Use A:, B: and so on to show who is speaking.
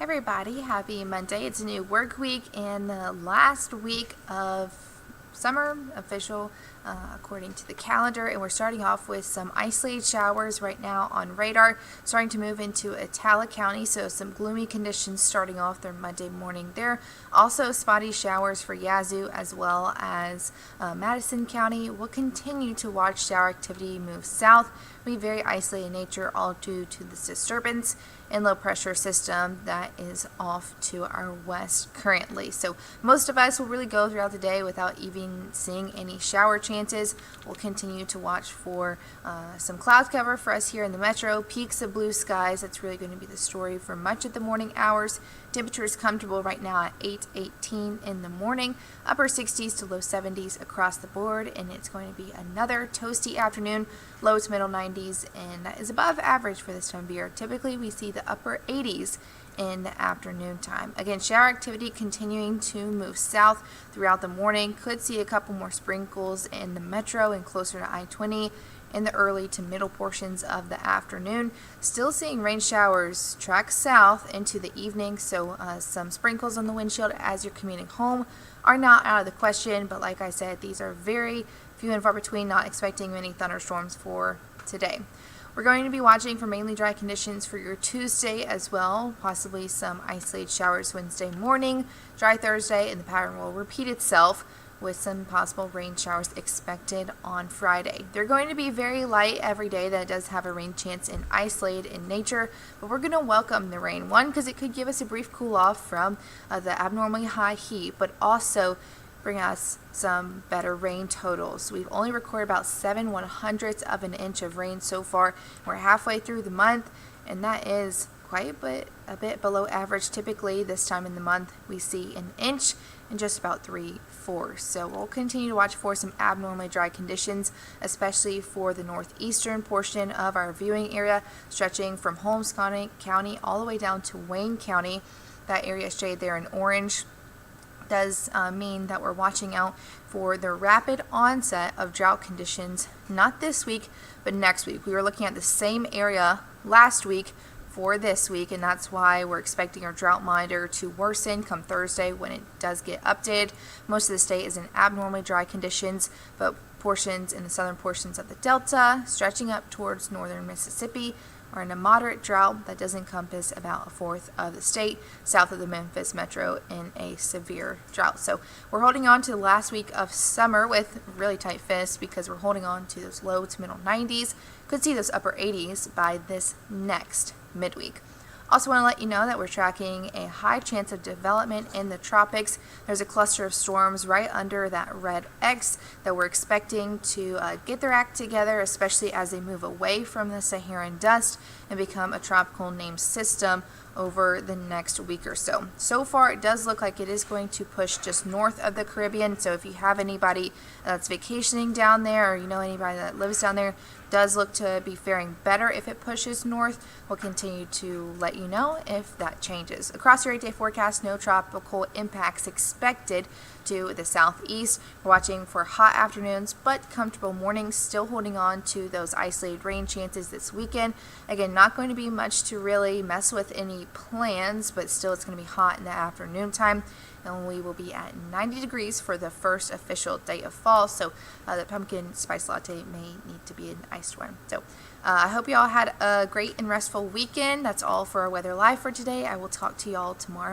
A: Everybody, happy Monday. It's a new work week and the last week of summer official according to the calendar, and we're starting off with some isolated showers right now on radar, starting to move into Attala County, so some gloomy conditions starting off their Monday morning there. Also spotty showers for Yazoo as well as Madison County. We'll continue to watch shower activity move south. It'll be very isolated in nature, all due to this disturbance and low pressure system that is off to our west currently. So most of us will really go throughout the day without even seeing any shower chances. We'll continue to watch for some cloud cover for us here in the metro, peaks of blue skies. That's really going to be the story for much of the morning hours. Temperature is comfortable right now at 8:18 in the morning, upper 60s to low 70s across the board, and it's going to be another toasty afternoon, low to middle 90s, and that is above average for this time of year. Typically we see the upper 80s in the afternoon time. Again, shower activity continuing to move south throughout the morning. Could see a couple more sprinkles in the metro and closer to I-20 in the early to middle portions of the afternoon. Still seeing rain showers track south into the evening, so some sprinkles on the windshield as you're commuting home are not out of the question, but like I said, these are very few and far between. Not expecting many thunderstorms for today. We're going to be watching for mainly dry conditions for your Tuesday as well, possibly some isolated showers Wednesday morning, dry Thursday, and the pattern will repeat itself with some possible rain showers expected on Friday. They're going to be very light every day. That does have a rain chance and isolated in nature, but we're going to welcome the rain. One, because it could give us a brief cool off from the abnormally high heat, but also bring us some better rain totals. We've only recorded about 7/100ths of an inch of rain so far. We're halfway through the month, and that is quite a bit below average. Typically this time in the month we see an inch in just about 3/4. So we'll continue to watch for some abnormally dry conditions, especially for the northeastern portion of our viewing area, stretching from Holmes County all the way down to Wayne County. That area shaded there in orange does mean that we're watching out for the rapid onset of drought conditions, not this week, but next week. We were looking at the same area last week for this week, and that's why we're expecting our drought monitor to worsen come Thursday when it does get updated. Most of the state is in abnormally dry conditions, but portions in the southern portions of the Delta, stretching up towards northern Mississippi, are in a moderate drought that does encompass about 1/4 of the state south of the Memphis metro in a severe drought. So we're holding on to the last week of summer with really tight fists because we're holding on to those low to middle 90s. Could see those upper 80s by this next midweek. Also want to let you know that we're tracking a high chance of development in the tropics. There's a cluster of storms right under that red X that we're expecting to get their act together, especially as they move away from the Saharan dust and become a tropical named system over the next week or so. So far, it does look like it is going to push just north of the Caribbean. So if you have anybody that's vacationing down there, or you know anybody that lives down there, does look to be faring better if it pushes north. We'll continue to let you know if that changes. Across your 8-day forecast, no tropical impacts expected to the southeast. We're watching for hot afternoons but comfortable mornings, still holding on to those isolated rain chances this weekend. Again, not going to be much to really mess with any plans, but still it's going to be hot in the afternoon time, and we will be at 90 degrees for the first official day of fall. So the pumpkin spice latte may need to be an iced one. So I hope you all had a great and restful weekend. That's all for our weather live for today. I will talk to you all tomorrow.